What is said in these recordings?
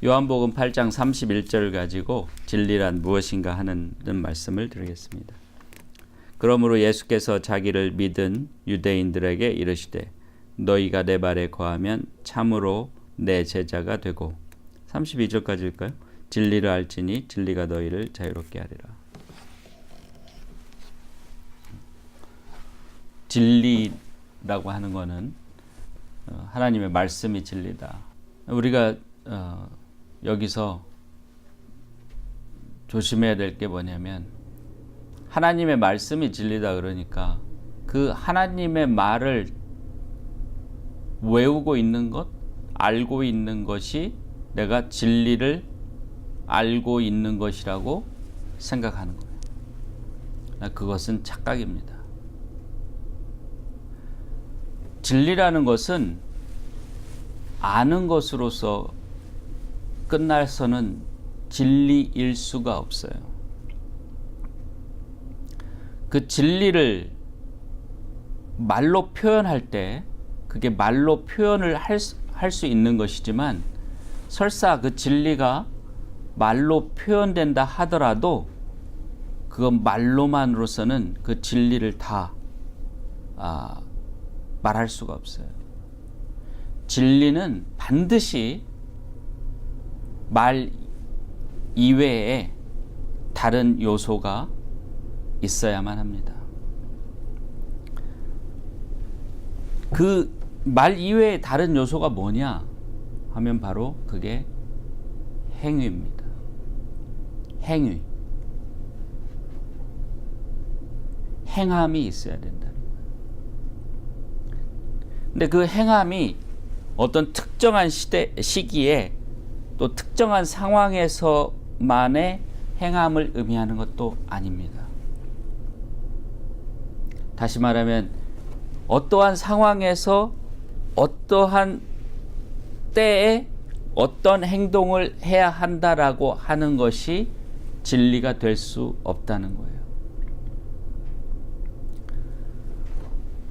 요한복음 8장 31절 가지고 진리란 무엇인가 하는 말씀을 드리겠습니다. 그러므로 예수께서 자기를 믿은 유대인들에게 이르시되 너희가 내 말에 거하면 참으로 내 제자가 되고 32절까지 읽을까요? 진리를 알지니 진리가 너희를 자유롭게 하리라. 진리라고 하는 것은 하나님의 말씀이 진리다. 우리가 여기서 조심해야 될 게 뭐냐면 하나님의 말씀이 진리다 그러니까 그 하나님의 말을 외우고 있는 것, 알고 있는 것이 내가 진리를 알고 있는 것이라고 생각하는 거예요. 그것은 착각입니다. 진리라는 것은 아는 것으로서 끝나서는 진리일 수가 없어요. 그 진리를 말로 표현할 때 그게 말로 표현을 할 수 있는 것이지만 설사 그 진리가 말로 표현된다 하더라도 그건 말로만으로서는 그 진리를 다 말할 수가 없어요. 진리는 반드시 말 이외에 다른 요소가 있어야만 합니다. 그 말 이외에 다른 요소가 뭐냐 하면 바로 그게 행위입니다. 행위. 행함이 있어야 된다는 거예요. 근데 그 행함이 어떤 특정한 시기에 또 특정한 상황에서만의 행함을 의미하는 것도 아닙니다. 다시 말하면 어떠한 상황에서 어떠한 때에 어떤 행동을 해야 한다라고 하는 것이 진리가 될 수 없다는 거예요.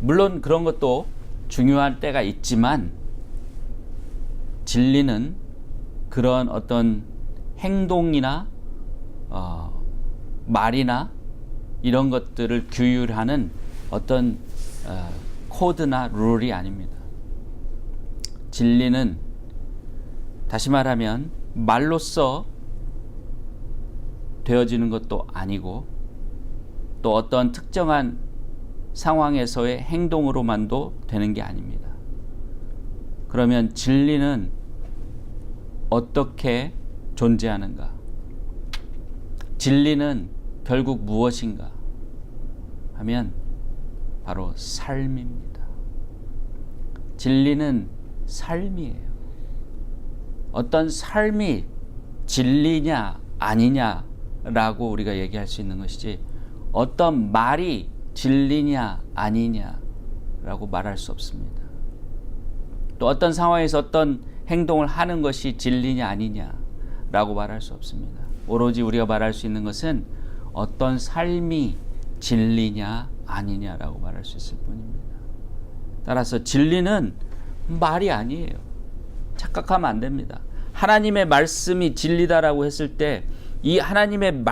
물론 그런 것도 중요한 때가 있지만 진리는 그런 어떤 행동이나 말이나 이런 것들을 규율하는 어떤 코드나 룰이 아닙니다. 진리는 다시 말하면 말로써 되어지는 것도 아니고 또 어떤 특정한 상황에서의 행동으로만도 되는 게 아닙니다. 그러면 진리는 어떻게 존재하는가? 진리는 결국 무엇인가? 하면 바로 삶입니다. 진리는 삶이에요. 어떤 삶이 진리냐 아니냐라고 우리가 얘기할 수 있는 것이지 어떤 말이 진리냐 아니냐라고 말할 수 없습니다. 또 어떤 상황에서 어떤 행동을 하는 것이 진리냐 아니냐라고 말할 수 없습니다. 오로지 우리가 말할 수 있는 것은 어떤 삶이 진리냐 아니냐라고 말할 수 있을 뿐입니다. 따라서 진리는 말이 아니에요. 착각하면 안 됩니다. 하나님의 말씀이 진리다라고 했을 때 이 하나님의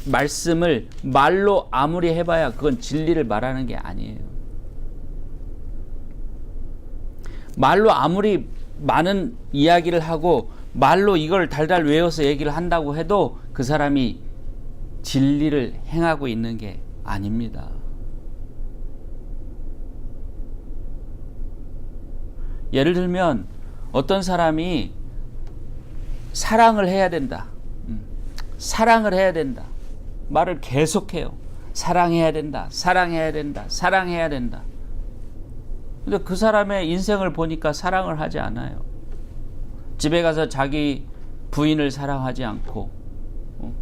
말씀을 말로 아무리 해봐야 그건 진리를 말하는 게 아니에요. 말로 아무리 많은 이야기를 하고 말로 이걸 달달 외워서 얘기를 한다고 해도 그 사람이 진리를 행하고 있는 게 아닙니다. 예를 들면 어떤 사람이 사랑을 해야 된다. 사랑을 해야 된다. 말을 계속해요. 사랑해야 된다. 사랑해야 된다. 사랑해야 된다. 근데 그 사람의 인생을 보니까 사랑을 하지 않아요. 집에 가서 자기 부인을 사랑하지 않고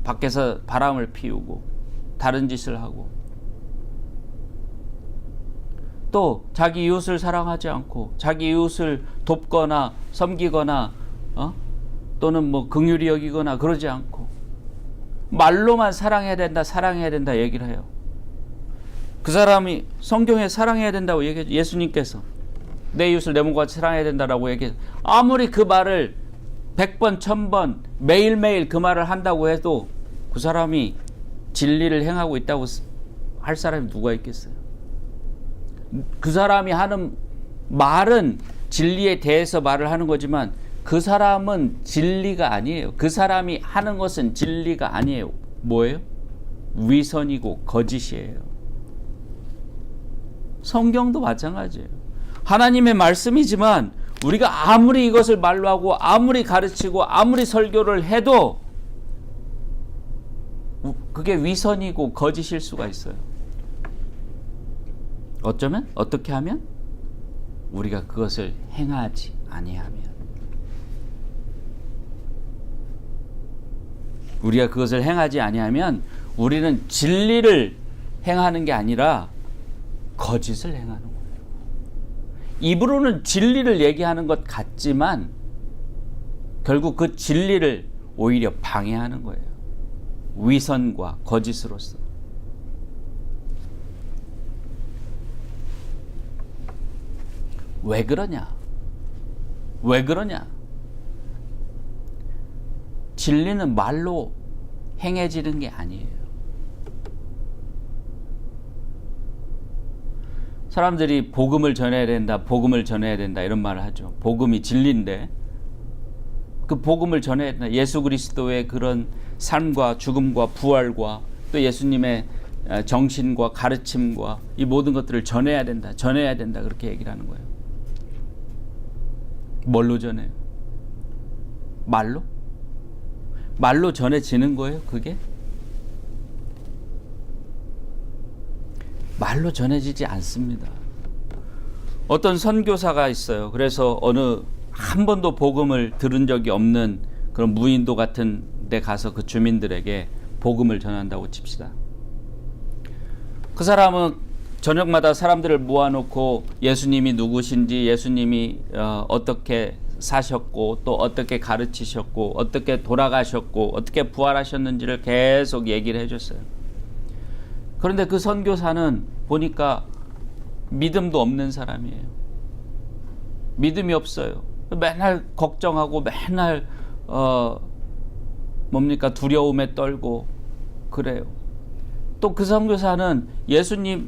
밖에서 바람을 피우고 다른 짓을 하고 또 자기 이웃을 사랑하지 않고 자기 이웃을 돕거나 섬기거나 또는 뭐 긍휼히 여기거나 그러지 않고 말로만 사랑해야 된다 사랑해야 된다 얘기를 해요. 그 사람이 성경에 사랑해야 된다고 얘기해요. 예수님께서 내 이웃을 내 몸과 같이 사랑해야 된다라고 얘기해요. 아무리 그 말을 100번, 1000번 매일매일 그 말을 한다고 해도 그 사람이 진리를 행하고 있다고 할 사람이 누가 있겠어요? 그 사람이 하는 말은 진리에 대해서 말을 하는 거지만 그 사람은 진리가 아니에요. 그 사람이 하는 것은 진리가 아니에요. 뭐예요? 위선이고 거짓이에요. 성경도 마찬가지예요. 하나님의 말씀이지만 우리가 아무리 이것을 말로 하고 아무리 가르치고 아무리 설교를 해도 그게 위선이고 거짓일 수가 있어요. 어쩌면? 어떻게 하면? 우리가 그것을 행하지 아니하면. 우리가 그것을 행하지 아니하면 우리는 진리를 행하는 게 아니라 거짓을 행하는 거예요. 입으로는 진리를 얘기하는 것 같지만 결국 그 진리를 오히려 방해하는 거예요. 위선과 거짓으로서. 왜 그러냐? 왜 그러냐? 진리는 말로 행해지는 게 아니에요. 사람들이 복음을 전해야 된다, 복음을 전해야 된다 이런 말을 하죠. 복음이 진리인데 그 복음을 전해야 된다. 예수 그리스도의 그런 삶과 죽음과 부활과 또 예수님의 정신과 가르침과 이 모든 것들을 전해야 된다, 전해야 된다 그렇게 얘기를 하는 거예요. 뭘로 전해요? 말로? 말로 전해지는 거예요, 그게? 말로 전해지지 않습니다. 어떤 선교사가 있어요. 그래서 어느 한 번도 복음을 들은 적이 없는 그런 무인도 같은 데 가서 그 주민들에게 복음을 전한다고 칩시다. 그 사람은 저녁마다 사람들을 모아놓고 예수님이 누구신지, 예수님이 어떻게 사셨고 또 어떻게 가르치셨고 어떻게 돌아가셨고 어떻게 부활하셨는지를 계속 얘기를 해줬어요. 그런데 그 선교사는 보니까 믿음도 없는 사람이에요. 믿음이 없어요. 맨날 걱정하고 맨날 두려움에 떨고 그래요. 또 그 선교사는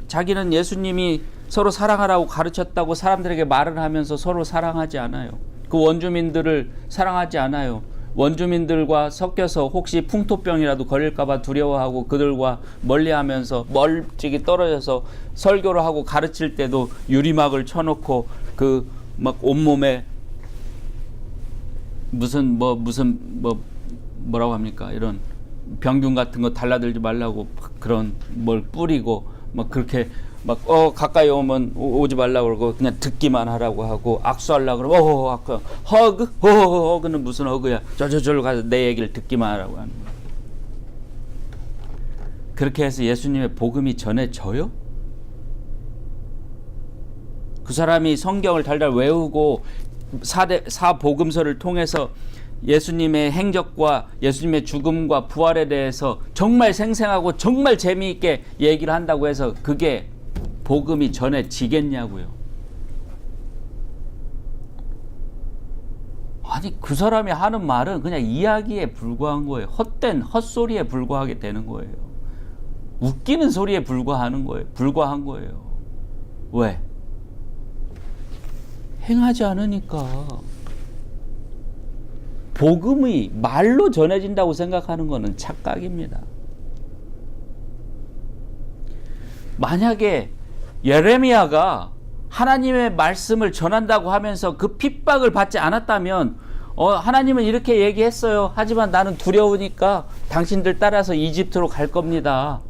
자기는 예수님이 서로 사랑하라고 가르쳤다고 사람들에게 말을 하면서 서로 사랑하지 않아요. 그 원주민들을 사랑하지 않아요. 원주민들과 섞여서 혹시 풍토병이라도 걸릴까봐 두려워하고 그들과 멀리하면서 멀찍이 떨어져서 설교를 하고 가르칠 때도 유리막을 쳐놓고 그 막 온몸에 뭐라고 합니까? 이런 병균 같은 거 달라들지 말라고 그런 뭘 뿌리고 막 그렇게 가까이 오면 오지 말라고 그러고 그냥 듣기만 하라고 하고 악수하려고 그러면 허그는 무슨 허그야. 저절로 가서 내 얘기를 듣기만 하라고 하는 거야. 그렇게 해서 예수님의 복음이 전해져요? 그 사람이 성경을 달달 외우고 사복음서를 통해서 예수님의 행적과 예수님의 죽음과 부활에 대해서 정말 생생하고 정말 재미있게 얘기를 한다고 해서 그게 복음이 전해지겠냐고요. 아니 그 사람이 하는 말은 그냥 이야기에 불과한 거예요. 헛된 헛소리에 불과하게 되는 거예요. 웃기는 소리에 불과한 거예요. 왜? 행하지 않으니까. 복음이 말로 전해진다고 생각하는 것은 착각입니다. 만약에 예레미야가 하나님의 말씀을 전한다고 하면서 그 핍박을 받지 않았다면 하나님은 이렇게 얘기했어요. 하지만 나는 두려우니까 당신들 따라서 이집트로 갈 겁니다.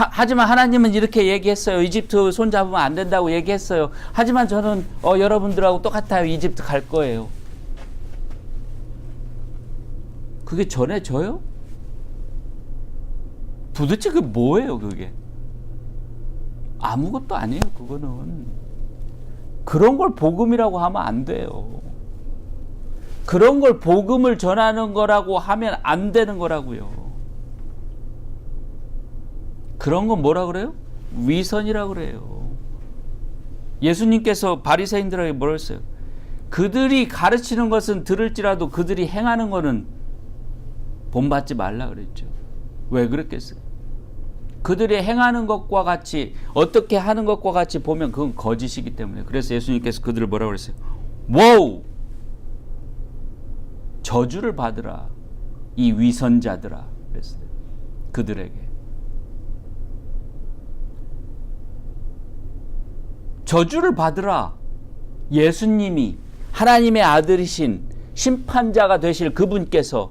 하지만 하나님은 이렇게 얘기했어요. 이집트 손잡으면 안 된다고 얘기했어요. 하지만 저는 여러분들하고 똑같아요. 이집트 갈 거예요. 그게 전해져요? 도대체 그게 뭐예요, 그게? 아무것도 아니에요, 그거는. 그런 걸 복음이라고 하면 안 돼요. 그런 걸 복음을 전하는 거라고 하면 안 되는 거라고요. 그런 건 뭐라 그래요? 위선이라 그래요. 예수님께서 바리새인들에게 뭐라 했어요? 그들이 가르치는 것은 들을지라도 그들이 행하는 것은 본받지 말라 그랬죠. 왜 그랬겠어요? 그들이 행하는 것과 같이 어떻게 하는 것과 같이 보면 그건 거짓이기 때문에. 그래서 예수님께서 그들을 뭐라고 그랬어요? 와우! 저주를 받으라 이 위선자들아 그랬어요. 그들에게 저주를 받으라. 예수님이 하나님의 아들이신 심판자가 되실 그분께서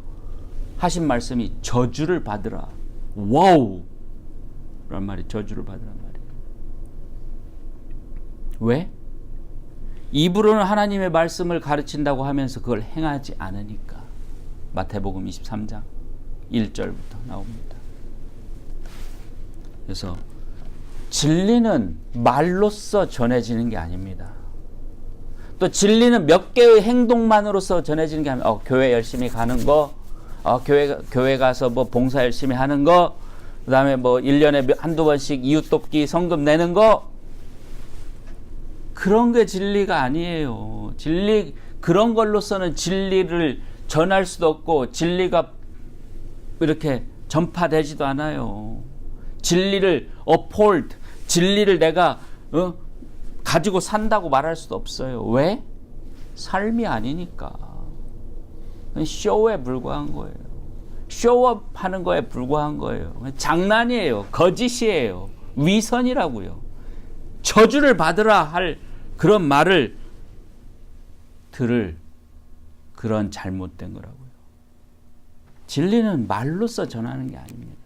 하신 말씀이 저주를 받으라. 와우! 란 말이 저주를 받으란 말이에요. 왜? 입으로는 하나님의 말씀을 가르친다고 하면서 그걸 행하지 않으니까. 마태복음 23장 1절부터 나옵니다. 그래서 진리는 말로써 전해지는 게 아닙니다. 또 진리는 몇 개의 행동만으로서 전해지는 게 아니라 교회 열심히 가는 거, 교회 가서 뭐 봉사 열심히 하는 거, 그 다음에 뭐 1년에 한두 번씩 이웃 돕기 성금 내는 거, 그런 게 진리가 아니에요. 그런 걸로서는 진리를 전할 수도 없고 진리가 이렇게 전파되지도 않아요. 진리를 uphold, 진리를 내가 가지고 산다고 말할 수도 없어요. 왜? 삶이 아니니까. 쇼에 불과한 거예요. 쇼업 하는 거에 불과한 거예요. 장난이에요. 거짓이에요. 위선이라고요. 저주를 받으라 할 그런 말을 들을 그런 잘못된 거라고요. 진리는 말로써 전하는 게 아닙니다.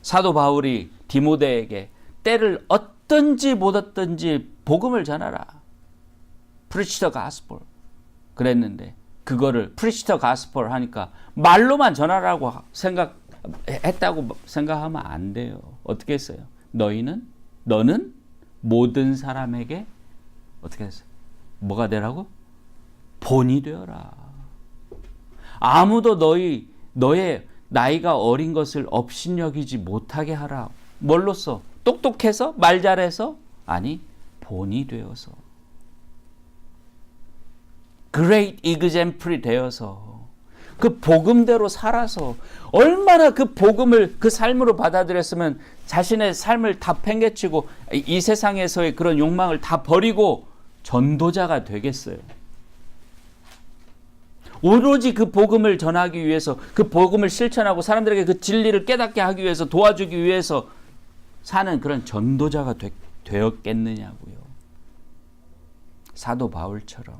사도 바울이 디모데에게 때를 얻든지 못 얻든지 복음을 전하라. Preach the gospel. 그랬는데 그거를 Preach the gospel 하니까 말로만 전하라고 했다고 생각하면 안 돼요. 어떻게 했어요? 너는 모든 사람에게 어떻게 했어요? 뭐가 되라고? 본이 되어라. 아무도 너의 나이가 어린 것을 업신여기지 못하게 하라. 뭘로써? 똑똑해서? 말 잘해서? 아니, 본이 되어서. Great example이 되어서. 그 복음대로 살아서 얼마나 그 복음을 그 삶으로 받아들였으면 자신의 삶을 다 팽개치고 이 세상에서의 그런 욕망을 다 버리고 전도자가 되겠어요. 오로지 그 복음을 전하기 위해서 그 복음을 실천하고 사람들에게 그 진리를 깨닫게 하기 위해서 도와주기 위해서 사는 그런 전도자가 되었겠느냐고요. 사도 바울처럼.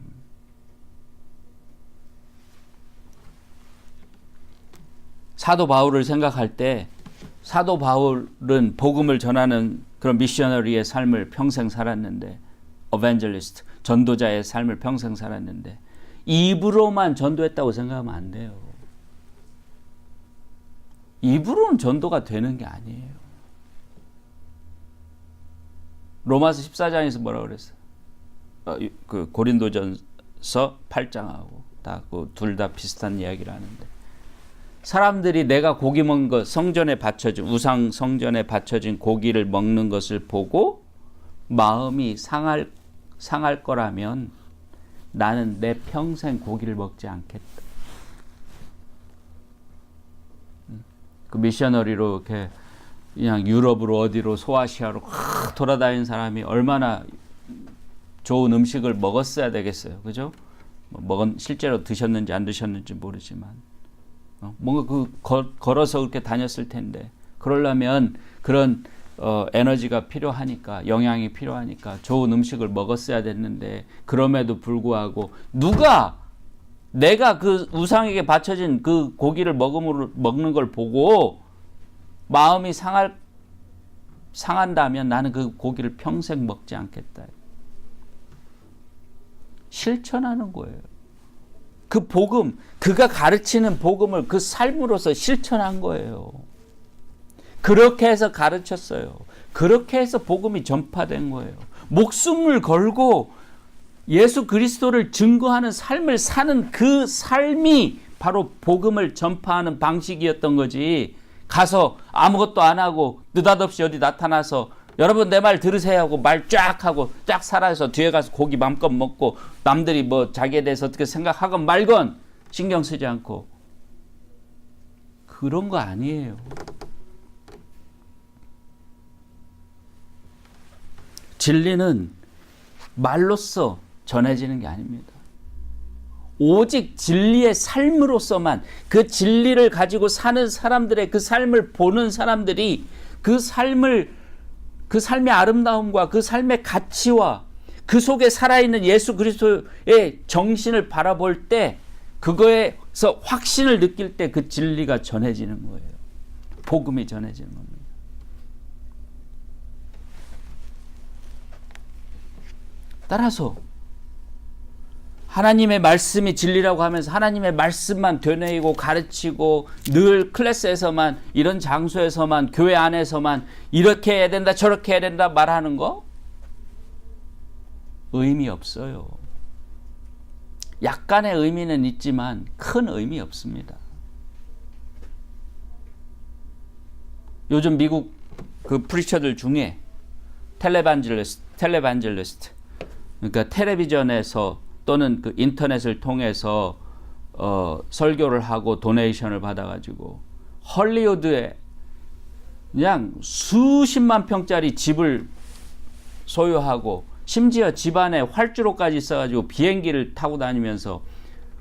사도 바울을 생각할 때 사도 바울은 복음을 전하는 그런 미셔너리의 삶을 평생 살았는데 evangelist, 전도자의 삶을 평생 살았는데 입으로만 전도했다고 생각하면 안 돼요. 입으로는 전도가 되는 게 아니에요. 로마서 14장에서 뭐라고 그랬어요? 그 고린도전서 8장하고 다 둘 다 비슷한 이야기를 하는데 사람들이 내가 고기 먹은 것, 성전에 바쳐진 우상 성전에 바쳐진 고기를 먹는 것을 보고 마음이 상할 거라면 나는 내 평생 고기를 먹지 않겠다. 그 미셔너리로 이렇게 그냥 유럽으로 어디로 소아시아로 돌아다니는 사람이 얼마나 좋은 음식을 먹었어야 되겠어요. 그죠? 실제로 드셨는지 안 드셨는지 모르지만 뭔가 걸어서 그렇게 다녔을 텐데 그러려면 그런 에너지가 필요하니까 영양이 필요하니까 좋은 음식을 먹었어야 됐는데 그럼에도 불구하고 내가 그 우상에게 바쳐진 그 고기를 먹는 걸 보고 마음이 상한다면 나는 그 고기를 평생 먹지 않겠다. 실천하는 거예요. 그 복음, 그가 가르치는 복음을 그 삶으로서 실천한 거예요. 그렇게 해서 가르쳤어요. 그렇게 해서 복음이 전파된 거예요. 목숨을 걸고 예수 그리스도를 증거하는 삶을 사는 그 삶이 바로 복음을 전파하는 방식이었던 거지. 가서 아무것도 안 하고 느닷없이 어디 나타나서 여러분 내 말 들으세요 하고 말 쫙 하고 쫙 살아서 뒤에 가서 고기 맘껏 먹고 남들이 뭐 자기에 대해서 어떻게 생각하건 말건 신경 쓰지 않고 그런 거 아니에요. 진리는 말로써 전해지는 게 아닙니다. 오직 진리의 삶으로서만 그 진리를 가지고 사는 사람들의 그 삶을 보는 사람들이 그 삶의 아름다움과 그 삶의 가치와 그 속에 살아있는 예수 그리스도의 정신을 바라볼 때 그거에서 확신을 느낄 때 그 진리가 전해지는 거예요. 복음이 전해지는 겁니다. 따라서 하나님의 말씀이 진리라고 하면서 하나님의 말씀만 되뇌이고 가르치고 늘 클래스에서만 이런 장소에서만 교회 안에서만 이렇게 해야 된다 저렇게 해야 된다 말하는 거 의미 없어요. 약간의 의미는 있지만 큰 의미 없습니다. 요즘 미국 그 프리처들 중에 텔레반젤리스트 그러니까 텔레비전에서 또는 그 인터넷을 통해서 설교를 하고 도네이션을 받아가지고 헐리우드에 그냥 수십만 평짜리 집을 소유하고 심지어 집안에 활주로까지 있어가지고 비행기를 타고 다니면서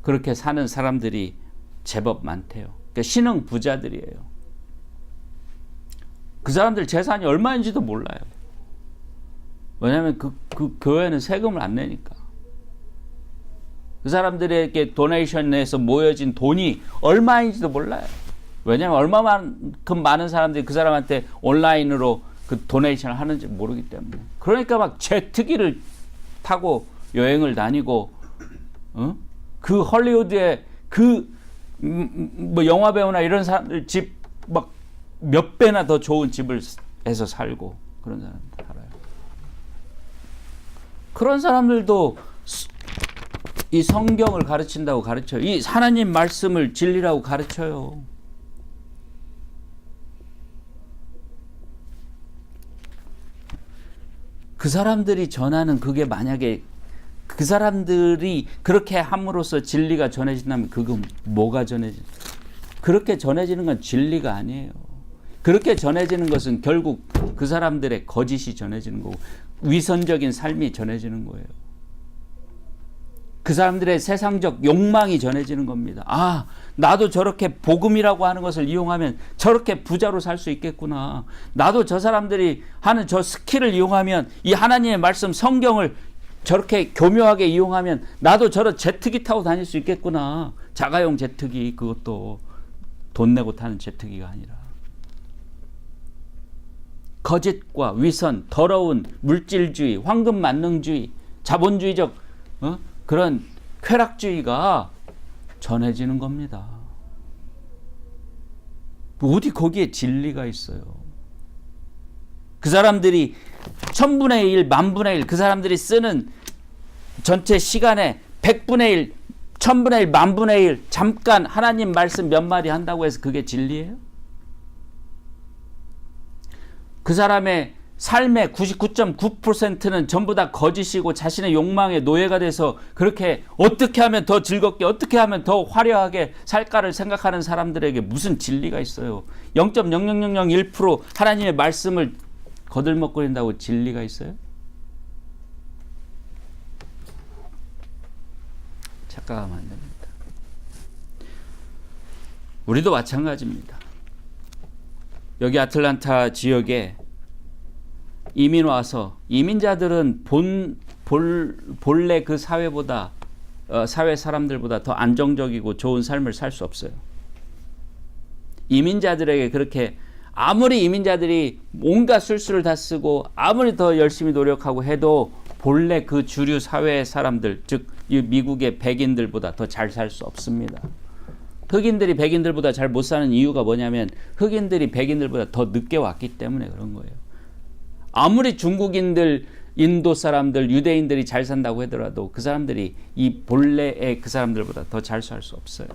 그렇게 사는 사람들이 제법 많대요. 그러니까 신흥 부자들이에요. 그 사람들 재산이 얼마인지도 몰라요. 왜냐하면 그 교회는 세금을 안 내니까. 그 사람들에게 도네이션에서 모여진 돈이 얼마인지도 몰라요. 왜냐하면 얼마만큼 많은 사람들이 그 사람한테 온라인으로 그 도네이션을 하는지 모르기 때문에. 그러니까 막 제트기를 타고 여행을 다니고 그 헐리우드에 그 뭐 영화 배우나 이런 사람들 집 막 몇 배나 더 좋은 집을 해서 살고 그런 사람들 알아요. 그런 사람들도 이 성경을 가르친다고 가르쳐요. 이 하나님 말씀을 진리라고 가르쳐요. 그 사람들이 전하는 그게 만약에 그 사람들이 그렇게 함으로써 진리가 전해진다면 그건 뭐가 전해진다? 그렇게 전해지는 건 진리가 아니에요. 그렇게 전해지는 것은 결국 그 사람들의 거짓이 전해지는 거고 위선적인 삶이 전해지는 거예요. 그 사람들의 세상적 욕망이 전해지는 겁니다. 아, 나도 저렇게 복음이라고 하는 것을 이용하면 저렇게 부자로 살 수 있겠구나. 나도 저 사람들이 하는 저 스킬을 이용하면 이 하나님의 말씀 성경을 저렇게 교묘하게 이용하면 나도 저런 제트기 타고 다닐 수 있겠구나. 자가용 제트기, 그것도 돈 내고 타는 제트기가 아니라. 거짓과 위선, 더러운 물질주의, 황금 만능주의, 자본주의적 그런 쾌락주의가 전해지는 겁니다. 어디 거기에 진리가 있어요. 그 사람들이 1000분의 1, 10,000분의 1, 그 사람들이 쓰는 전체 시간에 100분의 1, 1000분의 1, 10,000분의 1 잠깐 하나님 말씀 몇 마디 한다고 해서 그게 진리예요? 그 사람의 삶의 99.9%는 전부 다 거짓이고 자신의 욕망의 노예가 돼서 그렇게 어떻게 하면 더 즐겁게 어떻게 하면 더 화려하게 살까를 생각하는 사람들에게 무슨 진리가 있어요. 0.0001% 하나님의 말씀을 거들먹거린다고 진리가 있어요? 착각하면 안 됩니다. 우리도 마찬가지입니다. 여기 아틀란타 지역에 이민 와서 이민자들은 본래 그 사회보다 사회 사람들보다 더 안정적이고 좋은 삶을 살 수 없어요. 이민자들에게 그렇게 아무리 이민자들이 온갖 술수를 다 쓰고 아무리 더 열심히 노력하고 해도 본래 그 주류 사회의 사람들, 즉 이 미국의 백인들보다 더 잘 살 수 없습니다. 흑인들이 백인들보다 잘 못 사는 이유가 뭐냐면 흑인들이 백인들보다 더 늦게 왔기 때문에 그런 거예요. 아무리 중국인들, 인도 사람들, 유대인들이 잘 산다고 하더라도 그 사람들이 이 본래의 그 사람들보다 더 잘 살 수 없어요.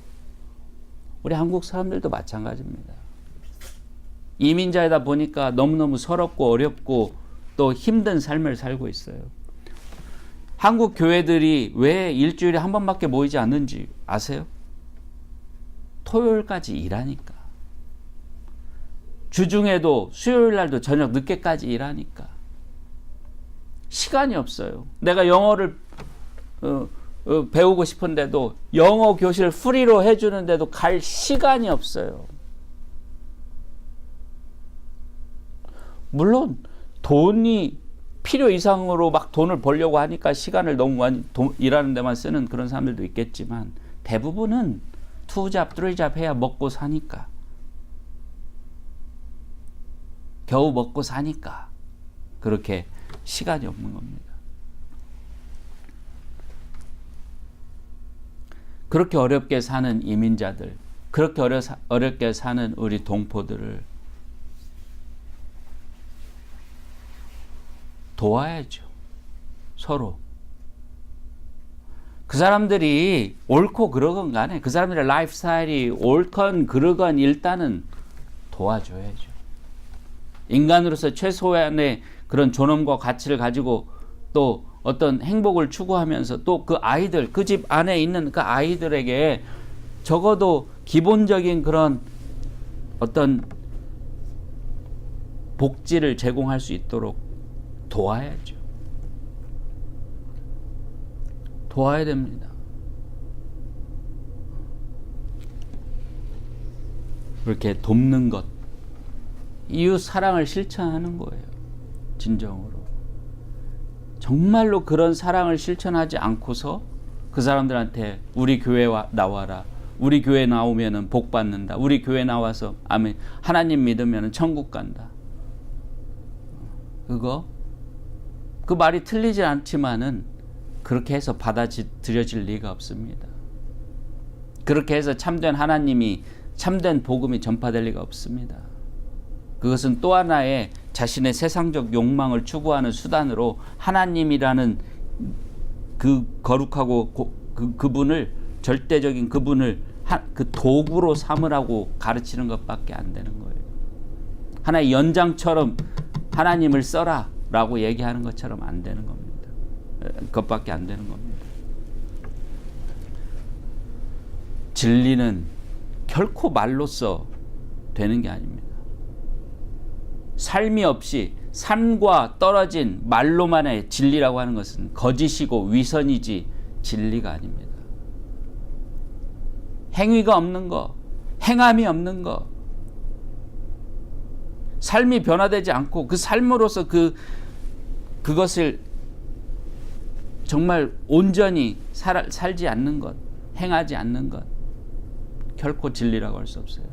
우리 한국 사람들도 마찬가지입니다. 이민자이다 보니까 너무너무 서럽고 어렵고 또 힘든 삶을 살고 있어요. 한국 교회들이 왜 일주일에 한 번밖에 모이지 않는지 아세요? 토요일까지 일하니까. 주중에도 수요일 날도 저녁 늦게까지 일하니까. 시간이 없어요. 내가 영어를 배우고 싶은데도 영어 교실 프리로 해주는데도 갈 시간이 없어요. 물론 돈이 필요 이상으로 막 돈을 벌려고 하니까 시간을 너무 많이 일하는 데만 쓰는 그런 사람들도 있겠지만 대부분은 2잡, 3잡 해야 먹고 사니까. 겨우 먹고 사니까 그렇게 시간이 없는 겁니다. 그렇게 어렵게 사는 이민자들, 그렇게 어렵게 사는 우리 동포들을 도와야죠. 서로. 그 사람들이 옳고 그러건 간에 그 사람들의 라이프 스타일이 옳건 그러건 일단은 도와줘야죠. 인간으로서 최소한의 그런 존엄과 가치를 가지고 또 어떤 행복을 추구하면서 또 그 아이들, 그 집 안에 있는 그 아이들에게 적어도 기본적인 그런 어떤 복지를 제공할 수 있도록 도와야죠. 도와야 됩니다. 그렇게 돕는 것, 이웃 사랑을 실천하는 거예요. 진정으로. 정말로 그런 사랑을 실천하지 않고서 그 사람들한테 우리 교회 나와라. 우리 교회 나오면은 복 받는다. 우리 교회 나와서 아멘. 하나님 믿으면은 천국 간다. 그 말이 틀리지 않지만은 그렇게 해서 받아들여질 리가 없습니다. 그렇게 해서 참된 하나님이 참된 복음이 전파될 리가 없습니다. 그것은 또 하나의 자신의 세상적 욕망을 추구하는 수단으로 하나님이라는 그 거룩하고 그분을 절대적인 그분을 그 도구로 삼으라고 가르치는 것밖에 안 되는 거예요. 하나의 연장처럼 하나님을 써라 라고 얘기하는 것처럼 안 되는 겁니다. 그것밖에 안 되는 겁니다. 진리는 결코 말로써 되는 게 아닙니다. 삶이 없이 삶과 떨어진 말로만의 진리라고 하는 것은 거짓이고 위선이지 진리가 아닙니다. 행위가 없는 거, 행함이 없는 거, 삶이 변화되지 않고 그 삶으로서 그것을 정말 온전히 살지 않는 것, 행하지 않는 것, 결코 진리라고 할 수 없어요.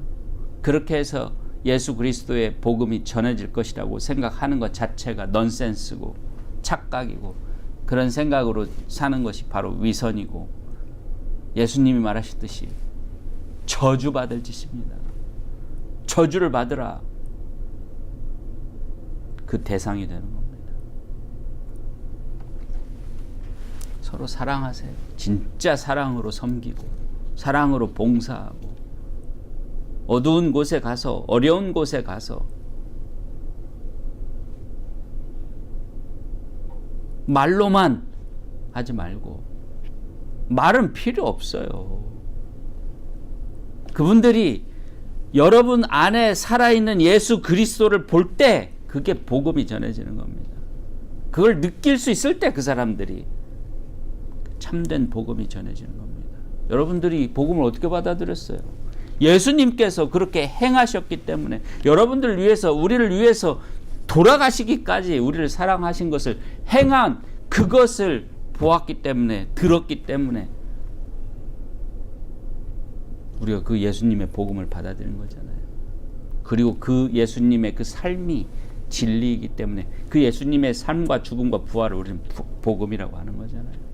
그렇게 해서 예수 그리스도의 복음이 전해질 것이라고 생각하는 것 자체가 넌센스고 착각이고 그런 생각으로 사는 것이 바로 위선이고 예수님이 말하셨듯이 저주받을 짓입니다. 저주를 받으라. 그 대상이 되는 겁니다. 서로 사랑하세요. 진짜 사랑으로 섬기고 사랑으로 봉사하고 어두운 곳에 가서 어려운 곳에 가서 말로만 하지 말고 말은 필요 없어요. 그분들이 여러분 안에 살아있는 예수 그리스도를 볼 때 그게 복음이 전해지는 겁니다. 그걸 느낄 수 있을 때 그 사람들이 참된 복음이 전해지는 겁니다. 여러분들이 복음을 어떻게 받아들였어요? 예수님께서 그렇게 행하셨기 때문에 여러분들을 위해서 우리를 위해서 돌아가시기까지 우리를 사랑하신 것을 행한 그것을 보았기 때문에 들었기 때문에 우리가 그 예수님의 복음을 받아들인 거잖아요. 그리고 그 예수님의 그 삶이 진리이기 때문에 그 예수님의 삶과 죽음과 부활을 우리는 복음이라고 하는 거잖아요.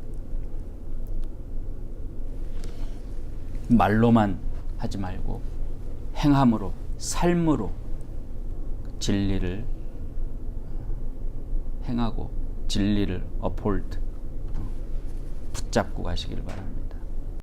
말로만 하지 말고 행함으로 삶으로 진리를 행하고 진리를 uphold 붙잡고 가시길 바랍니다.